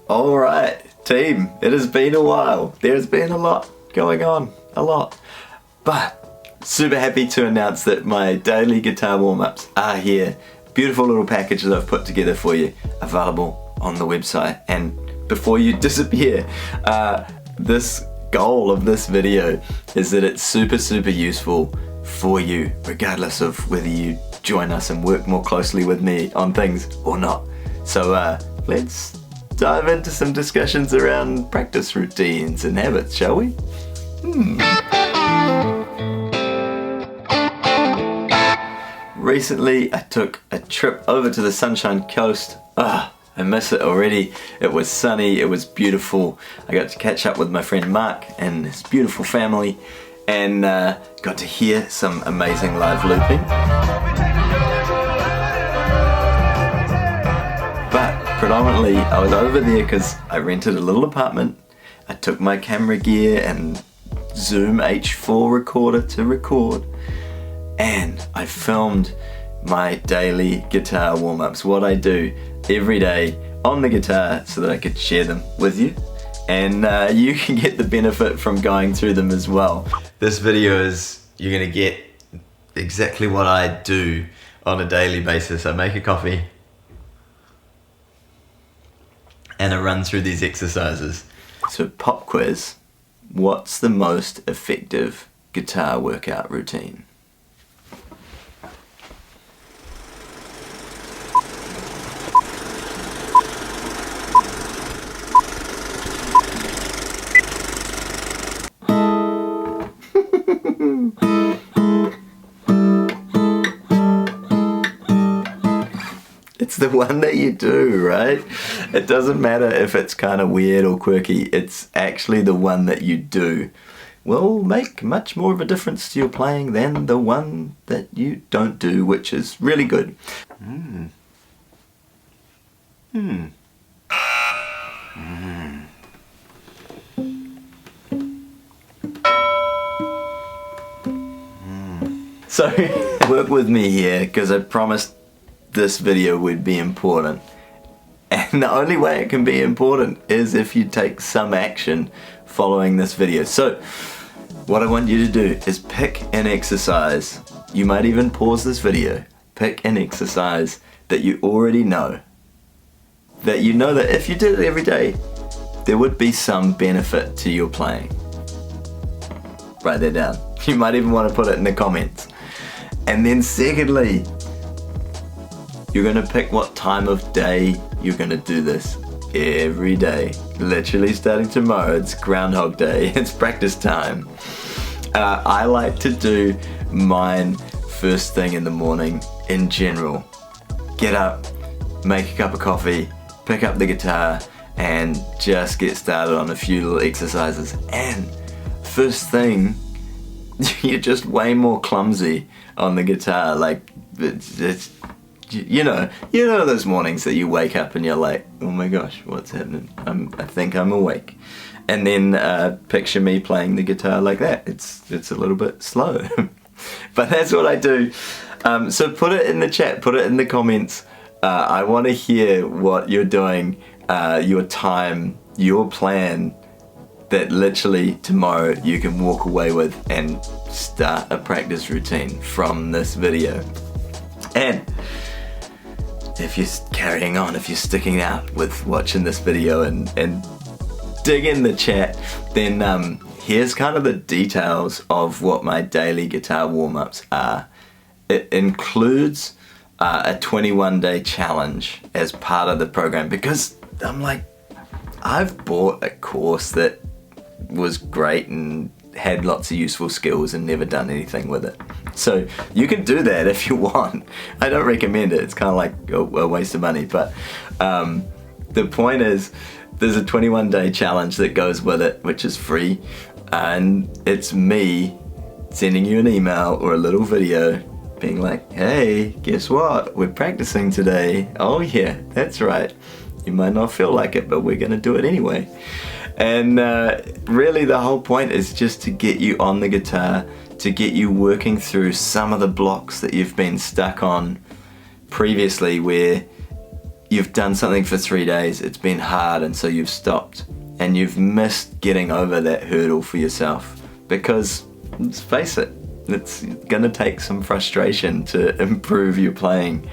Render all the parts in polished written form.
Alright, team, it has been a while. There's been a lot going on, but super happy to announce that my daily guitar warm-ups are here. Beautiful little package that I've put together for you, available on the website. And before you disappear, this goal of this video is that it's super useful for you, regardless of whether you join us and work more closely with me on things or not. So let's dive into some discussions around practice routines and habits, shall we? Recently I took a trip over to the Sunshine Coast. I miss it already. It was sunny, it was beautiful. I got to catch up with my friend Mark and his beautiful family and got to hear some amazing live looping. But predominantly I was over there because I rented a little apartment. I took my camera gear and Zoom H4 recorder to record, and I filmed my daily guitar warm-ups, what I do every day on the guitar, so that I could share them with you, and you can get the benefit from going through them as well. This video is, you're gonna get exactly what I do on a daily basis. I make a coffee and I run through these exercises. So pop quiz, what's the most effective guitar workout routine? It's the one that you do, right? It doesn't matter if it's kind of weird or quirky, it's actually the one that you do will make much more of a difference to your playing than the one that you don't do, which is really good. So work with me here, because I promised this video would be important, and the only way it can be important is if you take some action following this video. So what I want you to do is pick an exercise. You might even pause this video, pick an exercise that you already know, that you know that if you did it every day there would be some benefit to your playing. Write that down. You might even want to put it in the comments. And then secondly, you're gonna pick what time of day you're gonna do this every day. Literally starting tomorrow, it's Groundhog Day, it's practice time. I like to do mine first thing in the morning in general. Get up, make a cup of coffee, pick up the guitar, and just get started on a few little exercises. And first thing, you're just way more clumsy on the guitar. Like, it's you know those mornings that you wake up and you're like, oh my gosh, what's happening? I think I'm awake. And then picture me playing the guitar like that. It's a little bit slow. But that's what I do. So put it in the chat, put it in the comments. I want to hear what you're doing, your time, your plan, that literally tomorrow you can walk away with and start a practice routine from this video. And if you're carrying on, if you're sticking out with watching this video and dig in the chat, then here's kind of the details of what my daily guitar warm-ups are. It includes a 21-day challenge as part of the program, because I'm like, I've bought a course that was great and had lots of useful skills and never done anything with it. So you can do that if you want. I don't recommend it, it's kind of like a waste of money, but the point is there's a 21-day challenge that goes with it, which is free, and it's me sending you an email or a little video being like, hey, guess what, we're practicing today. Oh yeah, that's right, you might not feel like it, but we're gonna do it anyway. And really the whole point is just to get you on the guitar, to get you working through some of the blocks that you've been stuck on previously, where you've done something for 3 days, it's been hard, and so you've stopped, and you've missed getting over that hurdle for yourself. Because, let's face it, it's gonna take some frustration to improve your playing.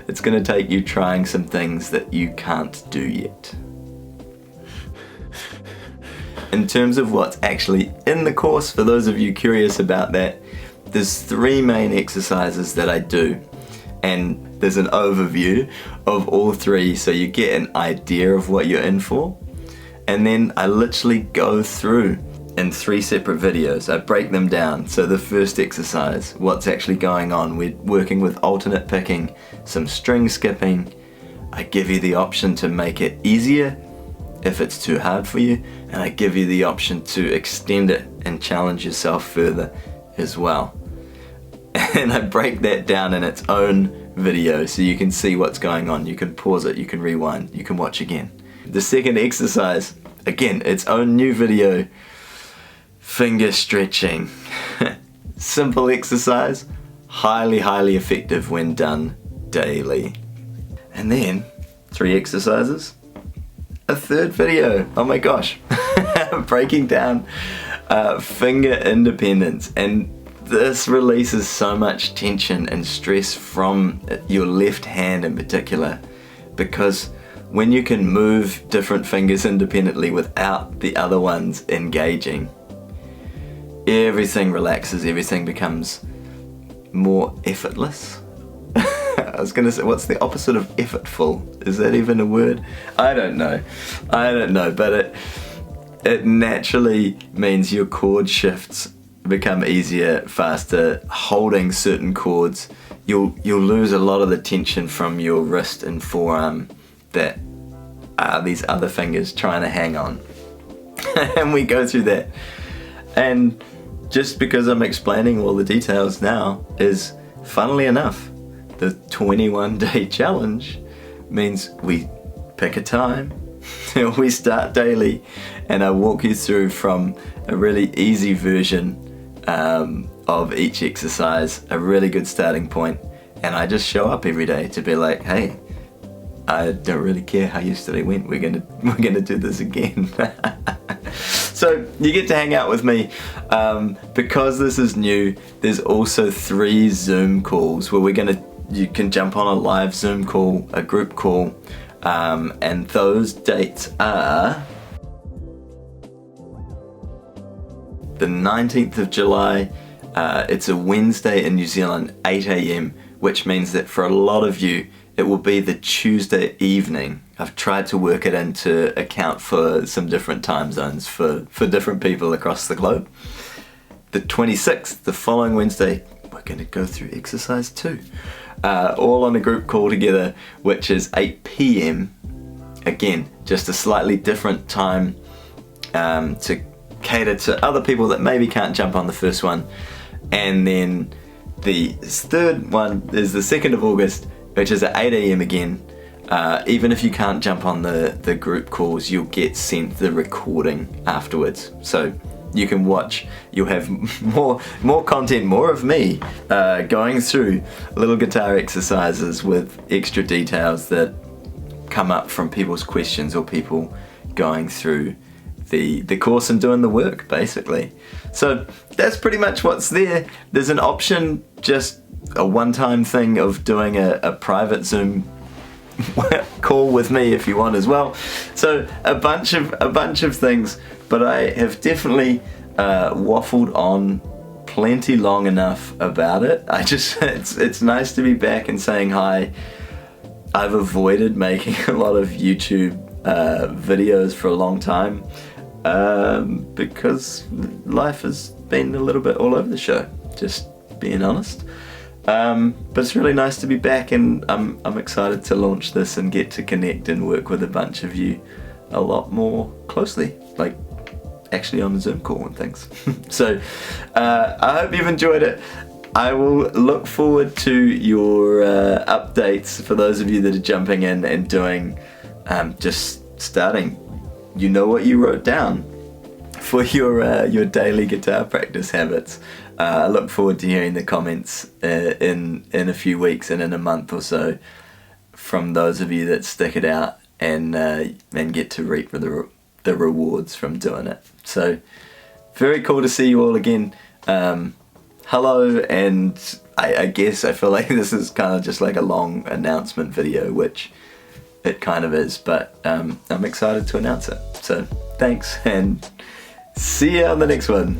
It's gonna take you trying some things that you can't do yet. In terms of what's actually in the course, for those of you curious about that, there's 3 main exercises that I do, and there's an overview of all 3 so you get an idea of what you're in for. And then I literally go through in 3 separate videos. I break them down. So the first exercise, what's actually going on. We're working with alternate picking, some string skipping. I give you the option to make it easier if it's too hard for you, and I give you the option to extend it and challenge yourself further as well. And I break that down in its own video so you can see what's going on. You can pause it, you can rewind, you can watch again. The second exercise, again, its own new video, finger stretching. Simple exercise, highly effective when done daily. And then 3 exercises, a third video, oh my gosh, breaking down finger independence. And this releases so much tension and stress from your left hand in particular, because when you can move different fingers independently without the other ones engaging, everything relaxes, everything becomes more effortless. I was gonna say, what's the opposite of effortful? Is that even a word? I don't know, but it naturally means your chord shifts become easier, faster. Holding certain chords, you'll lose a lot of the tension from your wrist and forearm that are these other fingers trying to hang on. And we go through that. And just because I'm explaining all the details now is, funnily enough, the 21-day challenge means we pick a time, we start daily, and I walk you through from a really easy version of each exercise, a really good starting point, and I just show up every day to be like, hey, I don't really care how yesterday went, we're gonna do this again. So you get to hang out with me. Because this is new, there's also 3 Zoom calls where you can jump on a live Zoom call, a group call, and those dates are the 19th of July, it's a Wednesday in New Zealand, 8 AM, which means that for a lot of you, it will be the Tuesday evening. I've tried to work it in to account for some different time zones for different people across the globe. The 26th, the following Wednesday, we're going to go through exercise 2. All on a group call together, which is 8 PM. Again, just a slightly different time to cater to other people that maybe can't jump on the first one. And then the third one is the 2nd of August, which is at 8 AM again. Even if you can't jump on the group calls, you'll get sent the recording afterwards. So you can watch, you'll have more content, more of me going through little guitar exercises with extra details that come up from people's questions or people going through the course and doing the work, basically. So that's pretty much what's there. There's an option, just a one-time thing of doing a private Zoom call with me if you want as well. So a bunch of things, but I have definitely waffled on plenty long enough about it. It's nice to be back and saying hi. I've avoided making a lot of YouTube videos for a long time because life has been a little bit all over the show, just being honest. But it's really nice to be back, and I'm excited to launch this and get to connect and work with a bunch of you a lot more closely, like actually on a Zoom call and things. So I hope you've enjoyed it. I will look forward to your updates for those of you that are jumping in and doing, just starting. You know what you wrote down for your daily guitar practice habits. I look forward to hearing the comments in a few weeks and in a month or so from those of you that stick it out and get to reap the rewards from doing it. So very cool to see you all again. Hello, and I guess I feel like this is kind of just like a long announcement video, which it kind of is, but I'm excited to announce it. So thanks, and see you on the next one.